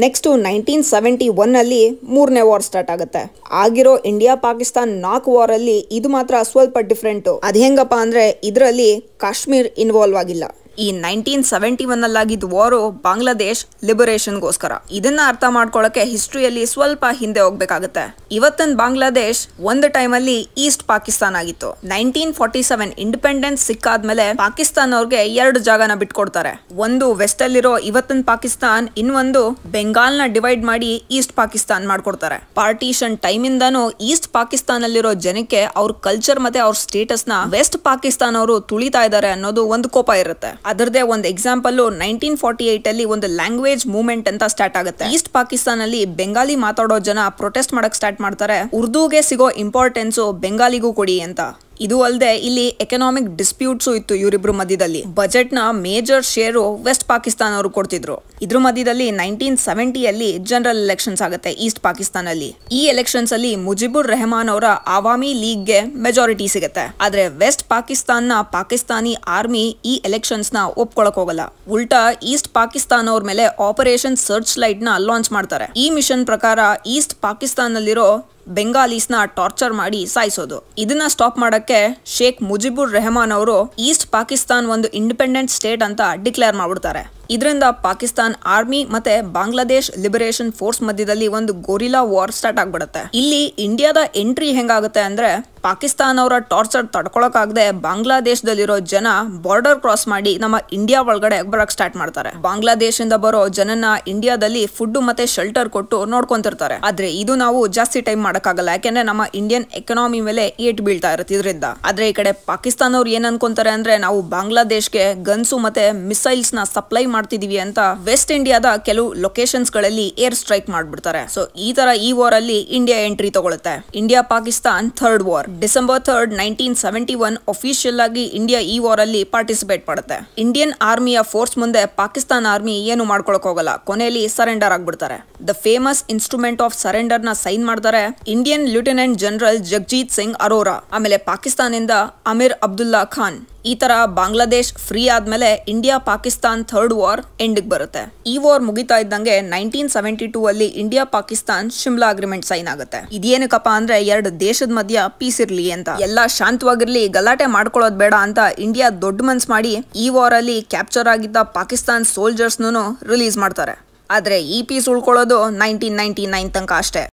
Next 1971 ಅಲ್ಲಿ ಮೂರನೇ war start ಆಗುತ್ತೆ. ಆಗಿರೋ ಇಂಡಿಯಾ ಪಾಕಿಸ್ತಾನ್ ನಾಕ್ ವಾರ್ ಅಲ್ಲಿ ಇದು ಮಾತ್ರ ಸ್ವಲ್ಪ ಡಿಫ್ರೆಂಟ್. ಅದ್ ಹೆಂಗಪ್ಪ ಅಂದ್ರೆ ಇದರಲ್ಲಿ ಕಾಶ್ಮೀರ್ ಇನ್ವಾಲ್ವ್ ಆಗಿಲ್ಲ. ಈ 1971 ಅಲ್ಲಾಗಿದ್ದ ವಾರು ಬಾಂಗ್ಲಾದೇಶ್ ಲಿಬರೇಷನ್ಗೋಸ್ಕರ. ಇದನ್ನ ಅರ್ಥ ಮಾಡ್ಕೊಳ್ಳಕ್ಕೆ ಹಿಸ್ಟ್ರಿಯಲ್ಲಿ ಸ್ವಲ್ಪ ಹಿಂದೆ ಹೋಗ್ಬೇಕಾಗತ್ತೆ. ಇವತ್ತಿನ ಬಾಂಗ್ಲಾದೇಶ್ ಒಂದು ಟೈಮಲ್ಲಿ ಈಸ್ಟ್ ಪಾಕಿಸ್ತಾನ್ ಆಗಿತ್ತು. 1947 ಇಂಡಿಪೆಂಡೆನ್ಸ್ ಸಿಕ್ಕಾದ್ಮೇಲೆ ಪಾಕಿಸ್ತಾನ್ ಅವ್ರಿಗೆ 2 ಜಾಗನ ಬಿಟ್ಕೊಡ್ತಾರೆ. ಒಂದು ವೆಸ್ಟ್ ಅಲ್ಲಿರೋ ಇವತ್ತಿನ ಪಾಕಿಸ್ತಾನ್, ಇನ್ನೊಂದು ಬೆಂಗಾಲ್ ನ ಡಿವೈಡ್ ಮಾಡಿ ಈಸ್ಟ್ ಪಾಕಿಸ್ತಾನ್ ಮಾಡ್ಕೊಡ್ತಾರೆ. ಪಾರ್ಟಿಷನ್ ಟೈಮ್ ಇಂದಾನು ಈಸ್ಟ್ ಪಾಕಿಸ್ತಾನ್ ಅಲ್ಲಿರೋ ಜನಕ್ಕೆ ಅವ್ರ ಕಲ್ಚರ್ ಮತ್ತೆ ಅವ್ರ ಸ್ಟೇಟಸ್ ನ ವೆಸ್ಟ್ ಪಾಕಿಸ್ತಾನ್ ಅವರು ತುಳಿತಾ ಇದ್ದಾರೆ ಅನ್ನೋದು ಒಂದು ಕೋಪ ಇರುತ್ತೆ. ಅದರದೇ ಒಂದು ಎಕ್ಸಾಂಪಲ್ 1948 ಅಲ್ಲಿ ಒಂದು ಲ್ಯಾಂಗ್ವೇಜ್ ಮೂವ್ಮೆಂಟ್ ಅಂತ ಸ್ಟಾರ್ಟ್ ಆಗುತ್ತೆ. ಈಸ್ಟ್ ಪಾಕಿಸ್ತಾನ್ ಅಲ್ಲಿ ಬೆಂಗಾಲಿ ಮಾತಾಡೋ ಜನ ಪ್ರೊಟೆಸ್ಟ್ ಮಾಡಕ್ ಸ್ಟಾರ್ಟ್ ಮಾಡ್ತಾರೆ. ಉರ್ದುಗೆ ಸಿಗೋ ಇಂಪಾರ್ಟೆನ್ಸ್ ಬೆಂಗಾಲಿಗೂ ಕೊಡಿ ಅಂತ. ಇದು ಅಲ್ಲದೆ ಇಲ್ಲಿ ಎಕನಾಮಿಕ್ ಡಿಸ್ಪ್ಯೂಟ್ಸ್ ಇತ್ತು ಇವರಿಬ್ರು ಮಧ್ಯದಲ್ಲಿ. ಬಜೆಟ್ ನ ಮೇಜರ್ ಶೇರು ವೆಸ್ಟ್ ಪಾಕಿಸ್ತಾನ್ ಅವರು ಕೊಡ್ತಿದ್ರು. ಇದ್ರ ಮಧ್ಯದಲ್ಲಿ 1970 ಅಲ್ಲಿ ಜನರಲ್ ಎಲೆಕ್ಷನ್ಸ್ ಆಗುತ್ತೆ ಈಸ್ಟ್ ಪಾಕಿಸ್ತಾನ್ ಅಲ್ಲಿ. ಈ ಎಲೆಕ್ಷನ್ಸ್ ಅಲ್ಲಿ ಮುಜಿಬುರ್ ರೆಹಮಾನ್ ಅವರ ಆವಾಮಿ ಲೀಗ್ ಗೆ ಮೆಜಾರಿಟಿ ಸಿಗುತ್ತೆ. ಆದ್ರೆ ವೆಸ್ಟ್ ಪಾಕಿಸ್ತಾನ್ ನ ಪಾಕಿಸ್ತಾನಿ ಆರ್ಮಿ ಈ ಎಲೆಕ್ಷನ್ಸ್ ನ ಒಪ್ಕೊಳಕ್ ಹೋಗಲ್ಲ. ಉಲ್ಟಾ ಈಸ್ಟ್ ಪಾಕಿಸ್ತಾನ್ ಅವ್ರ ಮೇಲೆ ಆಪರೇಷನ್ ಸರ್ಚ್ ಲೈಟ್ ನ ಲಾಂಚ್ ಮಾಡ್ತಾರೆ. ಈ ಮಿಷನ್ ಪ್ರಕಾರ ಈಸ್ಟ್ ಪಾಕಿಸ್ತಾನ್ ನಲ್ಲಿರೋ ಬೆಂಗಾಲೀಸ್ ನ ಟಾರ್ಚರ್ ಮಾಡಿ ಸಾಯಿಸೋದು. ಇದನ್ನ ಸ್ಟಾಪ್ ಮಾಡಕ್ಕೆ ಶೇಖ್ ಮುಜಿಬುರ್ ರೆಹಮಾನ್ ಅವರು ಈಸ್ಟ್ ಪಾಕಿಸ್ತಾನ್ ಒಂದು ಇಂಡಿಪೆಂಡೆಂಟ್ ಸ್ಟೇಟ್ ಅಂತ ಡಿಕ್ಲೇರ್ ಮಾಡ್ಬಿಡ್ತಾರೆ. ಇದರಿಂದ ಪಾಕಿಸ್ತಾನ್ ಆರ್ಮಿ ಮತ್ತೆ ಬಾಂಗ್ಲಾದೇಶ್ ಲಿಬರೇಷನ್ ಫೋರ್ಸ್ ಮಧ್ಯದಲ್ಲಿ ಒಂದು ಗೊರಿಲ್ಲಾ ವಾರ್ ಸ್ಟಾರ್ಟ್ ಆಗ್ಬಿಡುತ್ತೆ. ಇಲ್ಲಿ ಇಂಡಿಯಾದ ಎಂಟ್ರಿ ಹೆಂಗಾಗುತ್ತೆ ಅಂದ್ರೆ ಪಾಕಿಸ್ತಾನ್ ಅವರ ಟಾರ್ಚರ್ ತಡ್ಕೊಳಕಾಗದೆ ಬಾಂಗ್ಲಾದೇಶದಲ್ಲಿರೋ ಜನ ಬಾರ್ಡರ್ ಕ್ರಾಸ್ ಮಾಡಿ ನಮ್ಮ ಇಂಡಿಯಾ ಒಳಗಡೆ ಬರಕ್ ಸ್ಟಾರ್ಟ್ ಮಾಡ್ತಾರೆ. ಬಾಂಗ್ಲಾದೇಶದಿಂದ ಬರೋ ಜನನ ಇಂಡಿಯಾದಲ್ಲಿ ಫುಡ್ ಮತ್ತೆ ಶೆಲ್ಟರ್ ಕೊಟ್ಟು ನೋಡ್ಕೊಂತಿರ್ತಾರೆ. ಆದ್ರೆ ಇದು ನಾವು ಜಾಸ್ತಿ ಟೈಮ್ ಮಾಡಕ್ಕಾಗಲ್ಲ, ಯಾಕೆಂದ್ರೆ ನಮ್ಮ ಇಂಡಿಯನ್ ಎಕನಾಮಿ ಮೇಲೆ ಏಟ್ ಬೀಳ್ತಾ ಇರುತ್ತೆ ಇದರಿಂದ. ಆದ್ರೆ ಈ ಕಡೆ ಪಾಕಿಸ್ತಾನ್ ಅವ್ರು ಏನ್ ಅನ್ಕೊಂತಾರೆ ಅಂದ್ರೆ ನಾವು ಬಾಂಗ್ಲಾದೇಶ್ಗೆ ಗನ್ಸು ಮತ್ತೆ ಮಿಸೈಲ್ಸ್ ನ ಸಪ್ಲೈ ಮಾಡ್ತಿದೀವಿ ಅಂತ ವೆಸ್ಟ್ ಇಂಡಿಯಾದ ಕೆಲವು ಲೊಕೇಶನ್ಸ್ ಗಳಲ್ಲಿ ಏರ್ ಸ್ಟ್ರೈಕ್ ಮಾಡ್ಬಿಡ್ತಾರೆ. ಸೊ ಈ ತರ ಈ ವಾರ್ ಅಲ್ಲಿ ಇಂಡಿಯಾ ಎಂಟ್ರಿ ತಗೊಳುತ್ತೆ. India Pakistan third war December 3, 1971 official ಆಗಿ ಇಂಡಿಯಾ ಈ ವಾರ್ ಅಲ್ಲಿ ಪಾರ್ಟಿಸಿಪೇಟ್ ಮಾಡುತ್ತೆ. ಇಂಡಿಯನ್ ಆರ್ಮಿಯ ಫೋರ್ಸ್ ಮುಂದೆ ಪಾಕಿಸ್ತಾನ್ ಆರ್ಮಿ ಏನು ಮಾಡ್ಕೊಳಕ್ ಹೋಗಲ್ಲ. ಕೊನೆಯಲ್ಲಿ ಸರೆಂಡರ್ ಆಗ್ಬಿಡ್ತಾರೆ. The famous instrument of surrender ನ ಸೈನ್ ಮಾಡ್ತಾರೆ Indian lieutenant general Jagjit Singh Arora. ಆಮೇಲೆ ಪಾಕಿಸ್ತಾನಿಂದ ಅಮೀರ್ ಅಬ್ದುಲ್ಲಾ ಖಾನ್. ಈ ತರ ಬಾಂಗ್ಲಾದೇಶ್ ಫ್ರೀ ಆದ್ಮೇಲೆ ಇಂಡಿಯಾ ಪಾಕಿಸ್ತಾನ್ ಥರ್ಡ್ ವಾರ್ ಎಂಡಿಗೆ ಬರುತ್ತೆ. ಈ ವಾರ್ ಮುಗಿತಾ ಇದ್ದಂಗೆ 1972 ಅಲ್ಲಿ India Pakistan Shimla agreement sign ಆಗುತ್ತೆ. ಇದೇನಕ್ಕಪ್ಪ ಅಂದ್ರೆ 2 ದೇಶದ ಮಧ್ಯ ಪೀಸ್ ಇರ್ಲಿ ಅಂತ, ಎಲ್ಲಾ ಶಾಂತವಾಗಿರ್ಲಿ, ಗಲಾಟೆ ಮಾಡ್ಕೊಳ್ಳೋದು ಬೇಡ ಅಂತ ಇಂಡಿಯಾ ದೊಡ್ಡ ಮನ್ಸ್ ಮಾಡಿ ಈ ವಾರ್ ಅಲ್ಲಿ ಕ್ಯಾಪ್ಚರ್ ಆಗಿದ್ದ ಪಾಕಿಸ್ತಾನ್ ಸೋಲ್ಜರ್ಸ್ ರಿಲೀಸ್ ಮಾಡ್ತಾರೆ. ಆದ್ರೆ ಈ ಪೀಸ್ ಉಳ್ಕೊಳ್ಳೋದು 1999 ತನಕ ಅಷ್ಟೇ.